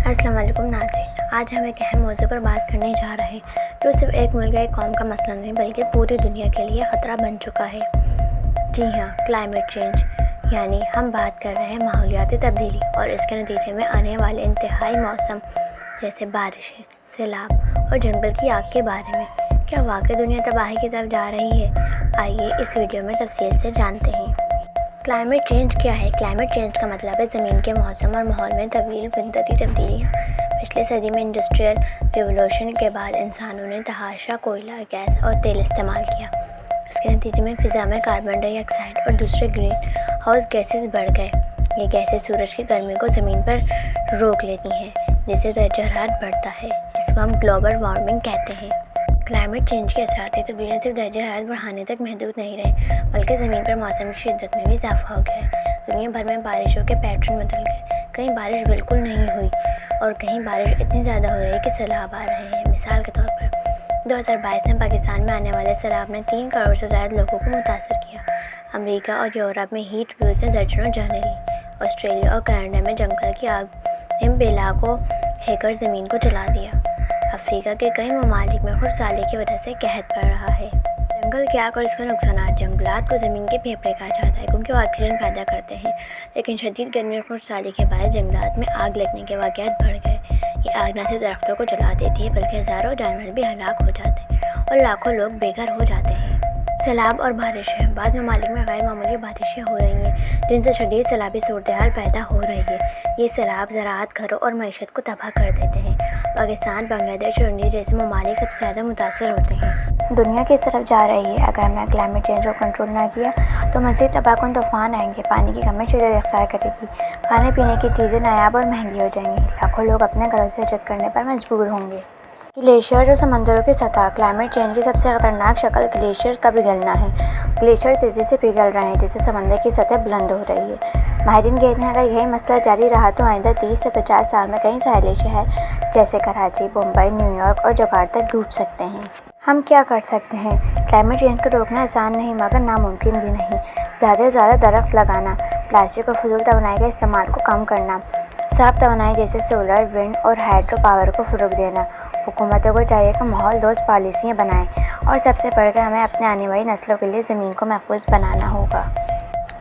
السلام علیکم ناظرین، آج ہم ایک اہم موضوع پر بات کرنے جا رہے ہیں جو صرف ایک ملک یا ایک قوم کا مسئلہ نہیں بلکہ پوری دنیا کے لیے خطرہ بن چکا ہے۔ جی ہاں، کلائمیٹ چینج، یعنی ہم بات کر رہے ہیں ماحولیاتی تبدیلی اور اس کے نتیجے میں آنے والے انتہائی موسم جیسے بارشیں، سیلاب اور جنگل کی آگ کے بارے میں۔ کیا واقعی دنیا تباہی کی طرف جا رہی ہے؟ آئیے اس ویڈیو میں تفصیل سے جانتے ہیں۔ کلائمیٹ چینج کیا ہے؟ کلائمیٹ چینج کا مطلب ہے زمین کے موسم اور ماحول میں طویل مدتی تبدیلیاں۔ پچھلی صدی میں انڈسٹریل ریولوشن کے بعد انسانوں نے تحاشا کوئلہ، گیس اور تیل استعمال کیا۔ اس کے نتیجے میں فضا میں کاربن ڈائی آکسائیڈ اور دوسرے گرین ہاؤس گیسز بڑھ گئے۔ یہ گیسیں سورج کی گرمی کو زمین پر روک لیتی ہیں، جس سے درجہ حرارت بڑھتا ہے۔ اس کو ہم گلوبل وارمنگ کہتے ہیں۔ کلائمیٹ چینج کے اثرات تبدیلیاں صرف درجہ حرارت بڑھانے تک محدود نہیں رہے، بلکہ زمین پر موسم کی شدت میں بھی اضافہ ہو گیا ہے۔ دنیا بھر میں بارشوں کے پیٹرن بدل گئے، کہیں بارش بالکل نہیں ہوئی اور کہیں بارش اتنی زیادہ ہو رہی ہے کہ سیلاب آ رہے ہیں۔ مثال کے طور پر 2022 میں پاکستان میں آنے والے سیلاب نے 3 کروڑ سے زائد لوگوں کو متاثر کیا۔ امریکہ اور یورپ میں ہیٹ ویوز نے درجنوں جانیں لیں۔ آسٹریلیا اور کینیڈا میں جنگل کی آگ نے بے لاکھوں ایکڑ زمین کو جلا دیا۔ افریقہ کے کئی ممالک میں خشک سالی کی وجہ سے قحط پڑ رہا ہے۔ جنگل کی آگ اور اس کے نقصانات۔ جنگلات کو زمین کے پھیپھڑے کہا جاتا ہے کیونکہ وہ آکسیجن پیدا کرتے ہیں، لیکن شدید گرمی اور خشک سالی کے باعث جنگلات میں آگ لگنے کے واقعات بڑھ گئے۔ یہ آگ نہ صرف درختوں کو جلا دیتی ہے بلکہ ہزاروں جانور بھی ہلاک ہو جاتے ہیں اور لاکھوں لوگ بے گھر ہو جاتے ہیں۔ سیلاب اور بارشیں۔ بعض ممالک میں غیر معمولی بارشیں ہو رہی ہیں جن سے شدید سیلابی صورتحال پیدا ہو رہی ہے۔ یہ سیلاب زراعت، گھروں اور معیشت کو تباہ کر دیتے ہیں۔ پاکستان، بنگلہ دیش اور انڈیا جیسے ممالک سب سے زیادہ متاثر ہوتے ہیں۔ دنیا کس طرف جا رہی ہے؟ اگر ہم نے کلائمیٹ چینج کو کنٹرول نہ کیا تو مزید تباہ کن طوفان آئیں گے، پانی کی کمی شدت اختیار کرے گی، کھانے پینے کی چیزیں نایاب اور مہنگی ہو جائیں گی، لاکھوں لوگ اپنے گھروں سے ہجرت کرنے پر مجبور ہوں گے۔ گلیشیئر اور سمندروں کی سطح۔ کلائمیٹ چینج کی سب سے خطرناک شکل گلیشیئر کا پگھلنا ہے۔ گلیشیئر تیزی سے پگھل رہے ہیں جس سے سمندر کی سطح بلند ہو رہی ہے۔ ماہرین کہتے ہیں اگر یہی مسئلہ جاری رہا تو آئندہ 30 سے 50 سال میں کئی ساحلی شہر جیسے کراچی، ممبئی، نیو یارک اور جکارتہ ڈوب سکتے ہیں۔ ہم کیا کر سکتے ہیں؟ کلائمیٹ چینج کو روکنا آسان نہیں مگر ناممکن بھی نہیں۔ زیادہ سے زیادہ درخت لگانا، پلاسٹک اور فضول توانائی کے استعمال کو کم کرنا، صاف توانائی جیسے سولر، ونڈ اور ہائیڈرو پاور کو فروغ دینا۔ حکومتوں کو چاہیے کہ ماحول دوست پالیسیاں بنائیں اور سب سے بڑھ کر ہمیں اپنے آنے والی نسلوں کے لیے زمین کو محفوظ بنانا ہوگا۔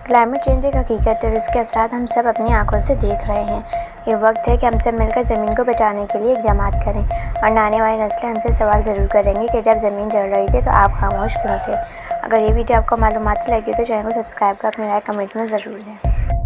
کلائمیٹ چینج ایک حقیقت ہے اور اس کے اثرات ہم سب اپنی آنکھوں سے دیکھ رہے ہیں۔ یہ وقت ہے کہ ہم سب مل کر زمین کو بچانے کے لیے اقدامات کریں، ورنہ آنے والی نسلیں ہم سے سوال ضرور کریں گی کہ جب زمین جل رہی تھی تو آپ خاموش کیوں تھے۔ اگر یہ ویڈیو آپ کو معلوماتی لگی تو چینل کو سبسکرائب کر اپنی رائے کمنٹ میں ضرور دیں۔